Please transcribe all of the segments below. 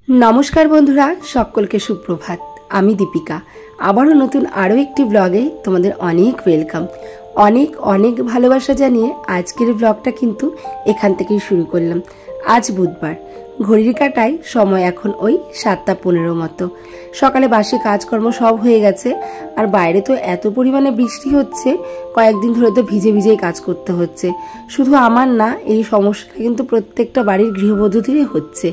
नमस्कार बंधुरा सकलके सुप्रभात। आमी दीपिका आबारो नतून आरो एकटी ब्लगे तोमादेर अनेक वेलकाम। अनेक अनेक भालोबासा जानिए आजकेर ब्लगटा किन्तु एखान थेकेई शुरू करलाम। आज बुधबार, घड़िर काटाय समय एखन ओई 7टा 15 मतो। सकाले बासी काजकर्म सब हये गेछे और बाइरे तो एत परिमाणे बृष्टि होच्छे, कयेकदिन धरे तो भिजे भिजेई काज करते होच्छे। शुधु आमार ना, एई समस्याटा किन्तु प्रत्येकटा बाड़िर गृहबधूदेरই होच्छे।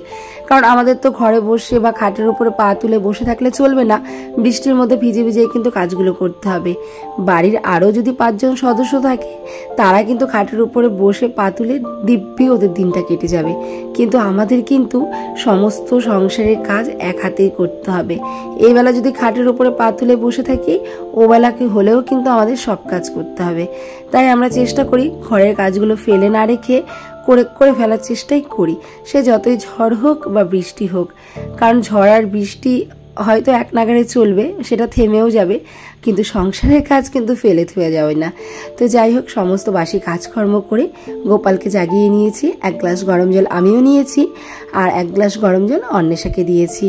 कारण आमादेर तो घरे बसे बा खाटेर उपरे पा तुले बसे थाकले चलबे ना, बृष्टिर मধ্যে भिजे भिजेई किन्तु काजगुलो करते हबे। बाड़िर आरो जोदि 5 जन सदस्य थाके तारा किन्तु खाटेर उपरे बसे पा तुले दिब्यि ओদের दिनटा केटे जाबे। किन्तु आमादेर किन्तु समस्त संसारेर काज एक हातेई करते हबे। এই বেলা যদি খাটের উপরে পা তুলে বসে থাকি, ও বেলা কি হলেও কিন্তু আমাদের সব কাজ করতে হবে। তাই আমরা চেষ্টা করি ঘরের কাজগুলো ফেলে না রেখে করে ফেলার চেষ্টাই করি, সে যতই ঝড় হোক বা বৃষ্টি হোক। কারণ ঝড় আর বৃষ্টি হয়তো এক নাগারে চলবে, সেটা থেমেও যাবে, কিন্তু সংসারের কাজ কিন্তু ফেলে থুয়ে যাবে না। তো যাই হোক, সমস্ত বাসি কাজকর্ম করে গোপালকে জাগিয়ে নিয়েছি। 1 গ্লাস গরম জল আমিও নিয়েছি আর 1 গ্লাস গরম জল অন্বেষাকে দিয়েছি।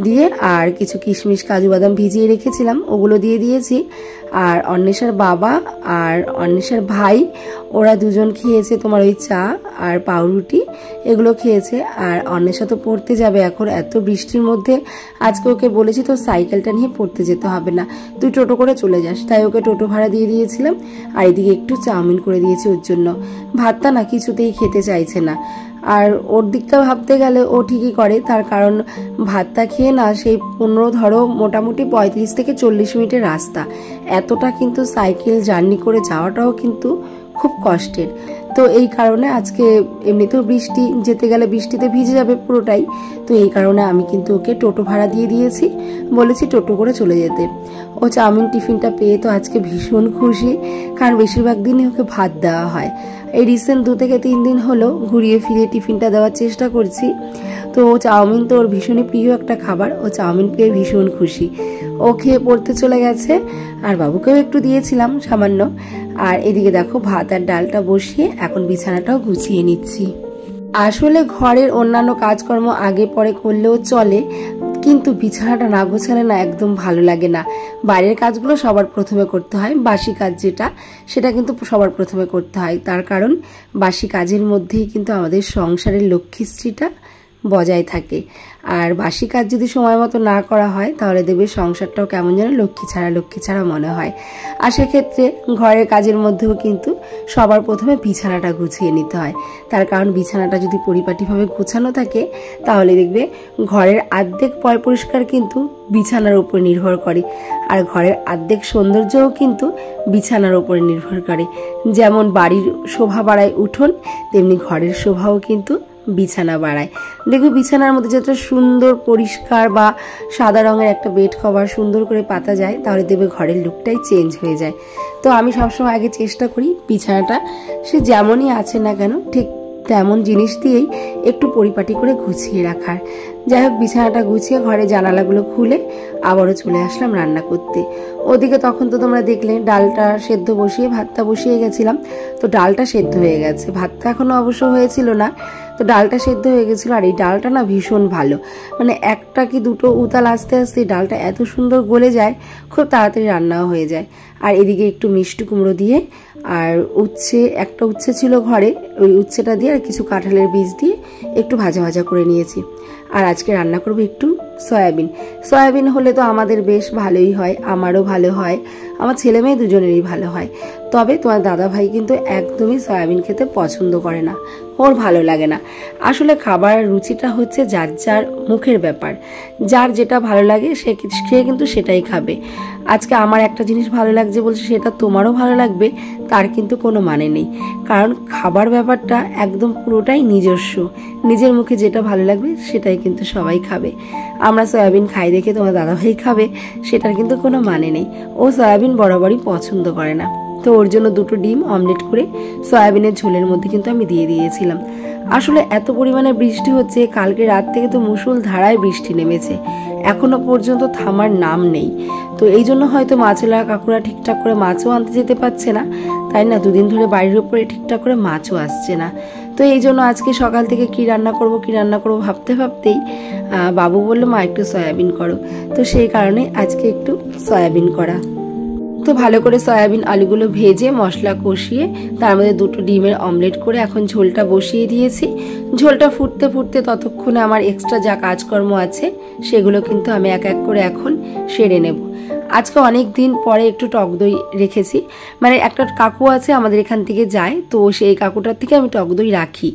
দিয়ে আর কিছু কিশমিশ কাজু বাদাম ভিজিয়ে রেখেছিলাম, ওগুলো দিয়ে দিয়েছি। আর অন্বেষার বাবা আর অন্বেষার ভাই ওরা দুজন খেয়েছে তোমার ওই চা আর পাউরুটি, এগুলো খেয়েছে। আর অন্বেষা তো পড়তে যাবে এখন, এত বৃষ্টির মধ্যে আজকে ওকে বলেছি তো সাইকেলটা নিয়ে পড়তে যেতে হবে না, তুই টোটো করে চলে যাস। তাই ওকে টোটো ভাড়া দিয়ে দিয়েছিলাম আর এদিকে একটু চাউমিন করে দিয়েছি ওর জন্য। ভাতটা না কিছুতেই খেতে চাইছে না। আর ওর দিকটা ভাবতে গেলে ও ঠিকই করে, তার কারণ ভাতটা খেয়ে না সেই 15 ধরো মোটামুটি 35 থেকে 40 মিনিটের রাস্তা, এতটা কিন্তু সাইকেল জার্নি করে যাওয়াটাও কিন্তু খুব কষ্টের। তো এই কারণে আজকে এমনিতেও বৃষ্টি, যেতে গেলে বৃষ্টিতে ভিজে যাবে পুরোটাই, তো এই কারণে আমি কিন্তু ওকে টোটো ভাড়া দিয়ে দিয়েছি, বলেছি টোটো করে চলে যেতে। ও চাউমিন টিফিনটা পেয়ে তো আজকে ভীষণ খুশি, কারণ বেশিরভাগ দিনই ওকে ভাত দেওয়া হয়। এই রিসেন্ট 2 থেকে 3 দিন হলো ঘুরিয়ে ফিরিয়ে টিফিনটা দেওয়ার চেষ্টা করছি। তো চাউমিন তো ওর ভীষণই প্রিয় একটা খাবার, ও চাউমিন পেয়ে ভীষণ খুশি। ও খেয়ে পড়তে চলে গেছে আর বাবুকেও একটু দিয়েছিলাম সামান্য। আর এদিকে দেখো ভাত আর ডালটা বসিয়ে এখন বিছানাটাও গুছিয়ে নিচ্ছি। আসলে ঘরের অন্যান্য কাজকর্ম আগে পরে করলেও চলে, কিন্তু বিছানাটা না গোছালে না একদম ভালো লাগে না। বাইরের কাজগুলো সবার প্রথমে করতে হয়, বাসি কাজ যেটা সেটা কিন্তু সবার প্রথমে করতে হয়। তার কারণ বাসি কাজের মধ্যেই কিন্তু আমাদের সংসারের লক্ষ্মীশ্রীটা বজায় থাকে। আর বাসি কাজ যদি সময় মতো না করা হয় তাহলে দেখবে সংসারটাও কেমন যেন লক্ষ্মী ছাড়া মনে হয়। আর সেক্ষেত্রে ঘরের কাজের মধ্যেও কিন্তু সবার প্রথমে বিছানাটা গুছিয়ে নিতে হয়। তার কারণ বিছানাটা যদি পরিপাটিভাবে গোছানো থাকে তাহলে দেখবে ঘরের অর্ধেক পয় পরিষ্কার কিন্তু বিছানার উপর নির্ভর করে, আর ঘরের অর্ধেক সৌন্দর্যও কিন্তু বিছানার উপরে নির্ভর করে। যেমন বাড়ির শোভা বাড়ায় উঠোন, তেমনি ঘরের শোভাও কিন্তু বিছানা বাড়ায়। দেখবে বিছানার মধ্যে যতটা সুন্দর পরিষ্কার বা সাদা রঙের একটা বেড কভার সুন্দর করে পাতা যায়, তাহলে দেখবে ঘরের লুকটাই চেঞ্জ হয়ে যায়। তো আমি সবসময় আগে চেষ্টা করি বিছানাটা সে যেমনই আছে না কেন ঠিক তেমন জিনিস দিয়েই একটু পরিপাটি করে গুছিয়ে রাখার। যাই হোক, বিছানাটা গুছিয়ে ঘরে জানালাগুলো খুলে আবারও চলে আসলাম রান্না করতে। ওদিকে তখন তো তোমরা দেখলে ডালটা সেদ্ধ বসিয়ে ভাতটা বসিয়ে গেছিলাম। তো ডালটা সেদ্ধ হয়ে গেছে, ভাতটা এখনো অবশ্য হয়েছিল না, তো ডালটা সেদ্ধ হয়ে গেছিলো। আর এই ডালটা না ভীষণ ভালো, মানে একটা কি দুটো উতাল আস্তে আস্তে ডালটা এত সুন্দর গলে যায়, খুব তাড়াতাড়ি রান্নাও হয়ে যায়। আর এদিকে একটু মিষ্টি কুমড়ো দিয়ে আর একটা উচ্ছে ছিল ঘরে, ওই উচ্ছেটা দিয়ে আর কিছু কাঁঠালের বীজ দিয়ে একটু ভাজা ভাজা করে নিয়েছি। আর আজকে রান্না করবো একটু সয়াবিন হলে তো আমাদের বেশ ভালোই হয়, আমারও ভালো হয়, আমার ছেলে মেয়ে দুজনেরই ভালো হয়। তবে তোমার দাদা ভাই কিন্তু একদমই সয়াবিন খেতে পছন্দ করে না, ওর ভালো লাগে না। আসলে খাবার রুচিটা হচ্ছে যার যার মুখের ব্যাপার, যার যেটা ভালো লাগে সে কিন্তু সেটাই খাবে। আজকে আমার একটা জিনিস ভালো লাগছে বলছে সেটা তোমারও ভালো লাগবে, তার কিন্তু কোনো মানে নেই। কারণ খাবার ব্যাপারটা একদম পুরোটাই নিজস্ব, নিজের মুখে যেটা ভালো লাগবে সেটাই কিন্তু সবাই খাবে। আমরা সয়াবিন খাই দেখে তোমার দাদাভাই খাবে সেটার কিন্তু কোনো মানে নেই, ও সয়াবিন বরাবরই পছন্দ করে না। তো ওর জন্য 2টো ডিম অমলেট করে সয়াবিনের ঝোলের মধ্যে কিন্তু আমি দিয়ে দিয়েছিলাম। আসলে এত পরিমাণে বৃষ্টি হচ্ছে, কালকে রাত থেকে তো মুষল ধারায় বৃষ্টি নেমেছে, এখনো পর্যন্ত থামার নাম নেই। তো এই জন্য হয়তো মাছওয়ালা কাকুরা ঠিকঠাক করে মাছও আনতে যেতে পারছে না, তাই না 2 দিন ধরে বাড়ির উপরে ঠিকঠাক করে মাছও আসছে না। তো এই জন্য আজকে সকাল থেকে কি রান্না করব ভাবতে ভাবতেই বাবু বলল মা একটু সয়াবিন করো। তো সেই কারণে আজকে একটু সয়াবিন করা। তো ভালো করে সয়াবিন আলুগুলো ভেজে মশলা কষিয়ে তার মধ্যে 2টো ডিমের অমলেট করে এখন ঝোলটা বসিয়ে দিয়েছি। ঝোলটা ফুটতে ফুটতে ততক্ষণে আমার এক্সট্রা যা কাজকর্ম আছে সেগুলো কিন্তু আমি এক এক করে এখন সেরে নেব। আজকে অনেক দিন পরে একটু টক দই রেখেছি, মানে একটা কাকু আছে আমাদের এখান থেকে যায়, তো সেই কাকুটার থেকে আমি টক দই রাখি।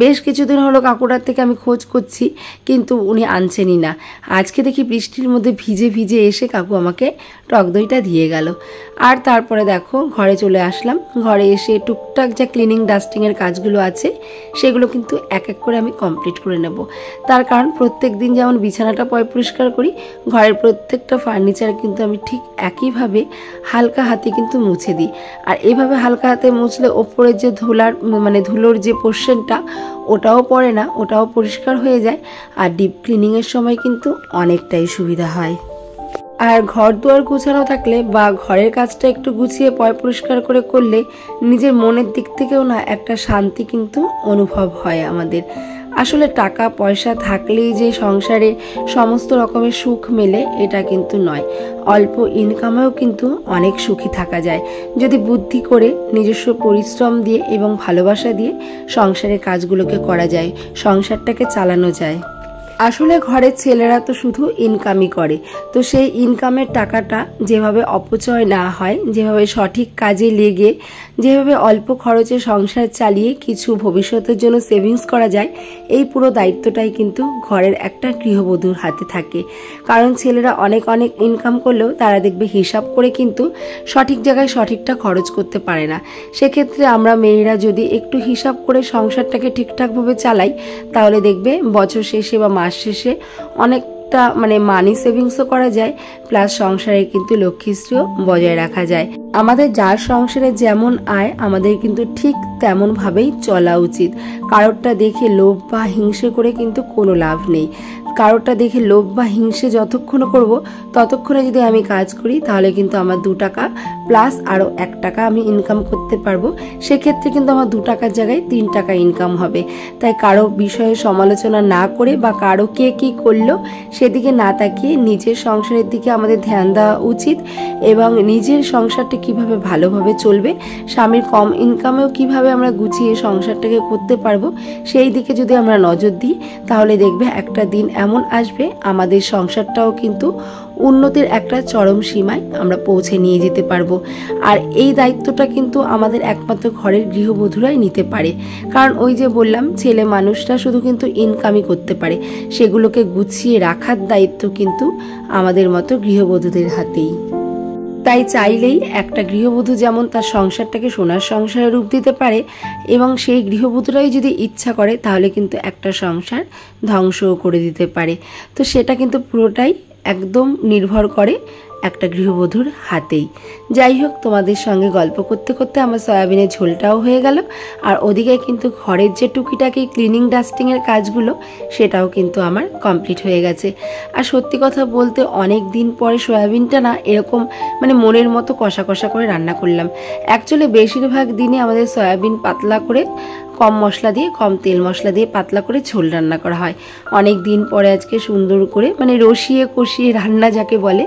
বেশ কিছুদিন হলো কাকুটার থেকে আমি খোঁজ করছি কিন্তু উনি আনছেনই না। আজকে দেখি বৃষ্টির মধ্যে ভিজে ভিজে এসে কাকু আমাকে টক দইটা দিয়ে গেল। আর তারপরে দেখো ঘরে চলে আসলাম। ঘরে এসে টুকটাক যা ক্লিনিং ডাস্টিংয়ের কাজগুলো আছে সেগুলো কিন্তু এক এক করে আমি কমপ্লিট করে নেব। তার কারণ প্রত্যেক দিন যেমন বিছানাটা পরিষ্কার করি, ঘরের প্রত্যেকটা ফার্নিচার কিন্তু আমি ঠিক একইভাবে হালকা হাতে কিন্তু মুছে দিই। আর এইভাবে হালকা হাতে মুছলে ওপরের যে ধুলোর যে পোর্শনটা ওটাও পড়ে না, ওটাও পরিষ্কার হয়ে যায়। আর ডিপ ক্লিনিংয়ের সময় কিন্তু অনেকটাই সুবিধা হয়। আর ঘর দুয়ার গুছানো থাকলে বা ঘরের কাজটা একটু গুছিয়ে পরিষ্কার করে করলে নিজের মনের দিক থেকেও না একটা শান্তি কিন্তু অনুভব হয় আমাদের। আসলে টাকা পয়সা থাকলেই যে সংসারে সমস্ত রকমের সুখ মেলে এটা কিন্তু নয়। অল্প ইনকামেও কিন্তু অনেক সুখী থাকা যায় যদি বুদ্ধি করে নিজস্ব পরিশ্রম দিয়ে এবং ভালোবাসা দিয়ে সংসারের কাজগুলোকে করা যায়, সংসারটাকে চালানো যায়। আসলে ঘরের ছেলেরা তো শুধু ইনকামই করে, তো সেই ইনকামের টাকাটা যেভাবে অপচয় না হয়, যেভাবে সঠিক কাজে লেগে যেভাবে অল্প খরচে সংসার চালিয়ে কিছু ভবিষ্যতের জন্য সেভিংস করা যায়, এই পুরো দায়িত্বটাই কিন্তু ঘরের একটা গৃহবধূর হাতে থাকে। কারণ ছেলেরা অনেক ইনকাম করলেও তারা দেখবে হিসাব করে কিন্তু সঠিক জায়গায় সঠিকটা খরচ করতে পারে না। সেক্ষেত্রে আমরা মেয়েরা যদি একটু হিসাব করে সংসারটাকে ঠিকঠাকভাবে চালাই তাহলে দেখবে বছর শেষে বা মাস শেষে অনেকটা মানি সেভিংসও করা যায়, প্লাস সংসারে কিন্তু লক্ষ্মীশ্রীও বজায় রাখা যায়। আমাদের যার সংসারে যেমন আয় আমাদের কিন্তু ঠিক তেমন ভাবেই চলা উচিত। কারোরটা দেখে লোভ বা হিংসে করে কিন্তু কোনো লাভ নেই। কারোরটা দেখে লোভ বা হিংসে যতক্ষণ করব ততক্ষণে যদি আমি কাজ করি তাহলে কিন্তু আমার 2 টাকা প্লাস আরও 1 টাকা আমি ইনকাম করতে পারবো। সেক্ষেত্রে কিন্তু আমার 2 টাকার জায়গায় 3 টাকা ইনকাম হবে। তাই কারো বিষয়ে সমালোচনা না করে বা কারো কে কী করলো সেদিকে না তাকিয়ে নিজের সংসারের দিকে আমাদের ধ্যান দেওয়া উচিত এবং নিজের সংসারটা কিভাবে ভালোভাবে চলবে, স্বামীর কম ইনকামেও কিভাবে আমরা গুছিয়ে সংসারটাকে করতে পারবো সেই দিকে যদি আমরা নজর দিই তাহলে দেখবে একটা দিন এমন আসবে আমাদের সংসারটাও কিন্তু উন্নতির একটা চরম সীমায় আমরা পৌঁছে নিয়ে যেতে পারবো। আর এই দায়িত্বটা কিন্তু আমাদের একমাত্র ঘরের গৃহবধূরাই নিতে পারে। কারণ ওই যে বললাম ছেলে মানুষরা শুধু কিন্তু ইনকামই করতে পারে, সেগুলোকে গুছিয়ে রাখার দায়িত্ব কিন্তু আমাদের মতো গৃহবধূদের হাতেই। তাই চাইলেই একটা গৃহবধূ যেমন তার সংসারটাকে সোনার সংসারে রূপ দিতে পারে এবং সেই গৃহবধূরাই যদি ইচ্ছা করে তাহলে কিন্তু একটা সংসার ধ্বংসও করে দিতে পারে। তো সেটা কিন্তু পুরোটাই একদম নির্ভর করে একটা গৃহবধূর হাতেই। যাই হোক, তোমাদের সঙ্গে গল্প করতে করতে আমার সয়াবিনের ঝোলটাও হয়ে গেল আর ওদিকে কিন্তু ঘরের যে টুকিটাকি ক্লিনিং ডাস্টিংয়ের কাজগুলো সেটাও কিন্তু আমার কমপ্লিট হয়ে গেছে। আর সত্যি কথা বলতে অনেক দিন পরে সয়াবিনটা না এরকম মনের মতো কষা কষা করে রান্না করলাম। অ্যাকচুয়ালি বেশিরভাগ দিনে আমাদের সয়াবিন পাতলা করে কম মশলা দিয়ে কম তেল মশলা দিয়ে পাতলা করে ঝোল রান্না করা হয়। অনেক দিন পরে আজকে সুন্দর করে রসিয়ে কষিয়ে রান্না যাকে বলে,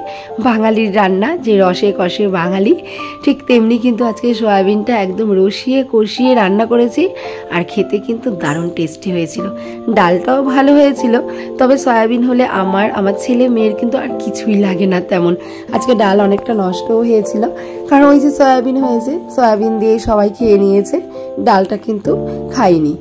বাঙালির রান্না যে রসে কষে বাঙালি, ঠিক তেমনি কিন্তু আজকে সয়াবিনটা একদম রসিয়ে কষিয়ে রান্না করেছি আর খেতে কিন্তু দারুণ টেস্টি হয়েছিল। ডালটাও ভালো হয়েছিল, তবে সয়াবিন হলে আমার ছেলে মেয়ের কিন্তু আর কিছুই লাগে না তেমন। আজকে ডাল অনেকটা নষ্টও হয়েছিল কারণ ওই যে সয়াবিন হয়েছে, সয়াবিন দিয়ে সবাই খেয়ে নিয়েছে, ডালটা কিন্তু খাইনি।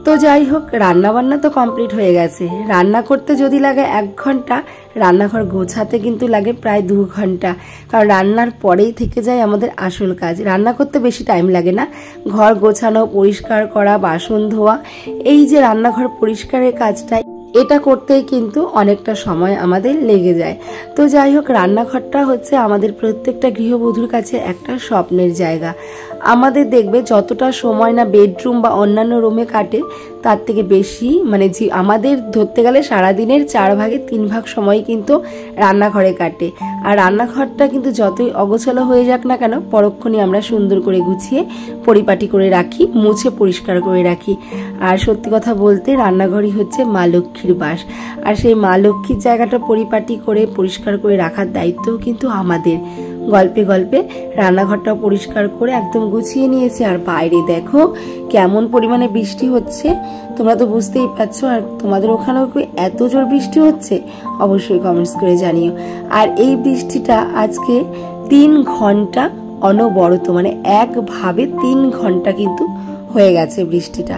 তো যাই হোক, রান্না বান্না তো কমপ্লিট হয়ে গেছে। রান্না করতে যদি লাগে 1 ঘন্টা, রান্নাঘর গোছাতে কিন্তু লাগে প্রায় 2 ঘন্টা। কারণ রান্নার পরেই থেকে যায় আমাদের আসল কাজ। রান্না করতে বেশি টাইম লাগে না, ঘর গোছানো, পরিষ্কার করা, বাসন ধোয়া, এই যে রান্নাঘর পরিষ্কারের কাজটা এটা করতেই কিন্তু অনেকটা সময় আমাদের লেগে যায়। তো যাই হোক, রান্নাঘরটা হচ্ছে আমাদের প্রত্যেকটা গৃহবধূর কাছে একটা স্বপ্নের জায়গা। আমাদের দেখবে যতটা সময় না বেডরুম বা অন্যান্য রুমে কাটে তার থেকে বেশি মানে আমাদের ধরতে গেলে সারাদিনের 4 ভাগে 3 ভাগ সময় কিন্তু রান্নাঘরে কাটে। আর রান্নাঘরটা কিন্তু যতই অগোছালো হয়ে যাক না কেন পরক্ষণে আমরা সুন্দর করে গুছিয়ে পরিপাটি করে রাখি, মুছে পরিষ্কার করে রাখি। আর সত্যি কথা বলতে রান্নাঘরই হচ্ছে মা লক্ষ্মীর বাস। আর সেই মা লক্ষ্মীর জায়গাটা পরিপাটি করে পরিষ্কার করে রাখার দায়িত্বও কিন্তু আমাদের। গল্পে গল্পে রান্নাঘরটা পরিষ্কার করে একদম গুছিয়ে নিয়েছি। আর বাইরে দেখো কেমন পরিমাণে বৃষ্টি হচ্ছে, তোমরা তো বুঝতেই পারছো। আর তোমাদের ওখানেও কি এত জোর বৃষ্টি হচ্ছে অবশ্যই কমেন্টস করে জানিও। আর এই বৃষ্টিটা আজকে 3 ঘন্টা অনবরত, মানে একভাবে 3 ঘন্টা কিন্তু হয়ে গেছে বৃষ্টিটা।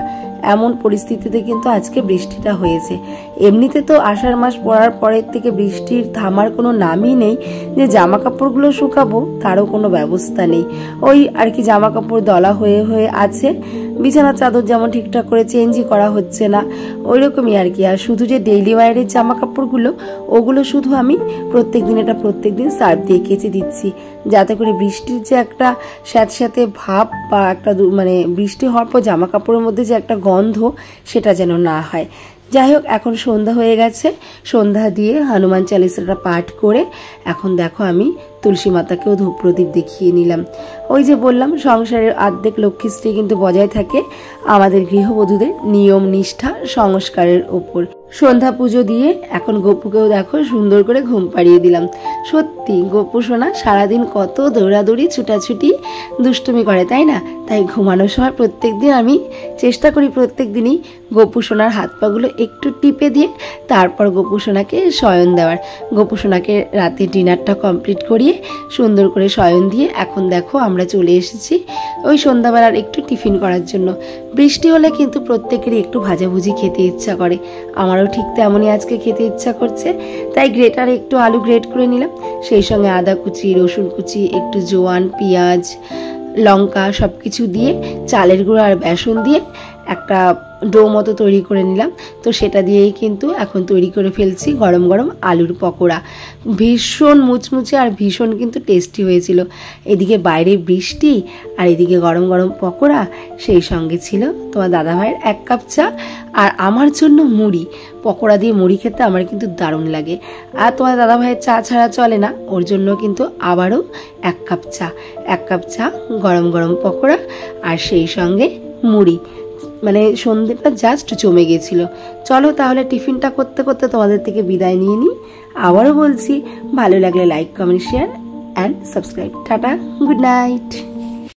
এমন পরিস্থিতিতে কিন্তু আজকে বৃষ্টিটা হয়েছে। এমনিতে তো আষাঢ় মাস পড়ার পরের থেকে বৃষ্টির থামার কোনো নামই নেই। যে জামা কাপড়গুলো শুকাবো তারও কোনো ব্যবস্থা নেই। ওই আর কি জামা কাপড় দলা হয়ে হয়ে আছে, বিছানার চাদর যেমন ঠিকঠাক করে চেঞ্জই করা হচ্ছে না, ওই রকমই আর কি। আর শুধু যে ডেইলি ওয়্যারের জামা কাপড়গুলো ওগুলো শুধু আমি প্রত্যেক দিন সার্ফ দিয়ে কেচে দিচ্ছি, যাতে করে বৃষ্টির যে একটা স্যাঁতস্যাঁতে ভাব বা একটা মানে বৃষ্টি হওয়ার পর জামা কাপড়ের মধ্যে যে একটা গন্ধ সেটা যেন না হয়। যাই হোক, এখন সন্ধ্যা হয়ে গেছে। সন্ধ্যা দিয়ে হনুমান চালিসাটা পাঠ করে এখন দেখো আমি তুলসী মাতাকেও ধূপ প্রদীপ দেখিয়ে নিলাম। ওই যে বললাম সংসারের অর্ধেক লক্ষ্মীশ্রী কিন্তু বজায় থাকে আমাদের গৃহবধূদের নিয়ম নিষ্ঠা সংস্কারের ওপর। সন্ধ্যা পুজো দিয়ে এখন গপুকেও দেখো সুন্দর করে ঘুম পাড়িয়ে দিলাম। সত্যি গপু সোনা সারাদিন কত দৌড়াদৌড়ি ছুটাছুটি দুষ্টুমি করে, তাই না? তাই ঘুমানোর সময় প্রত্যেকদিন আমি চেষ্টা করি প্রত্যেক দিনই গপু সোনার হাত পাগুলো একটু টিপে দিয়ে তারপর গপু সোনাকে শয়ন দেওয়ার। গপু সোনাকে রাতে ডিনারটা কমপ্লিট করিয়ে সুন্দর করে শয়ন দিয়ে এখন দেখো আমরা চলে এসেছি ওই সন্ধ্যাবেলার একটু টিফিন করার জন্য। বৃষ্টি হলে কিন্তু প্রত্যেকেরই একটু ভাজাভুজি খেতে ইচ্ছা করে, আমারও ঠিক তেমনই আজকে খেতে ইচ্ছা করছে। তাই গ্রেটারে একটু আলু গ্রেট করে নিলাম, সেই সঙ্গে আদা কুচি, রসুন কুচি, একটু জোয়ান, পেঁয়াজ, লঙ্কা সব কিছু দিয়ে চালের গুঁড়ো আর বেসন দিয়ে একটা ডো মতো তৈরি করে নিলাম। তো সেটা দিয়েই কিন্তু এখন তৈরি করে ফেলছি গরম গরম আলুর পকোড়া। ভীষণ মুচমুচে আর ভীষণ কিন্তু টেস্টি হয়েছিল। এদিকে বাইরে বৃষ্টি আর এদিকে গরম গরম পকোড়া, সেই সঙ্গে ছিল তোমার দাদাভাইয়ের 1 কাপ চা আর আমার জন্য মুড়ি। পকোড়া দিয়ে মুড়ি খেতে আমার কিন্তু দারুণ লাগে। আর তোমার দাদাভাইয়ের চা ছাড়া চলে না, ওর জন্য কিন্তু আবারও 1 কাপ চা, 1 কাপ চা, গরম গরম পকোড়া আর সেই সঙ্গে মুড়ি। মানে সন্ধ্যেটা জাস্ট জমে গেছিল। চলো তাহলে টিফিনটা করতে করতে তোমাদের থেকে বিদায় নিয়ে নিই। আবারও বলছি, ভালো লাগলে like, comment, share and subscribe. Tata, good night.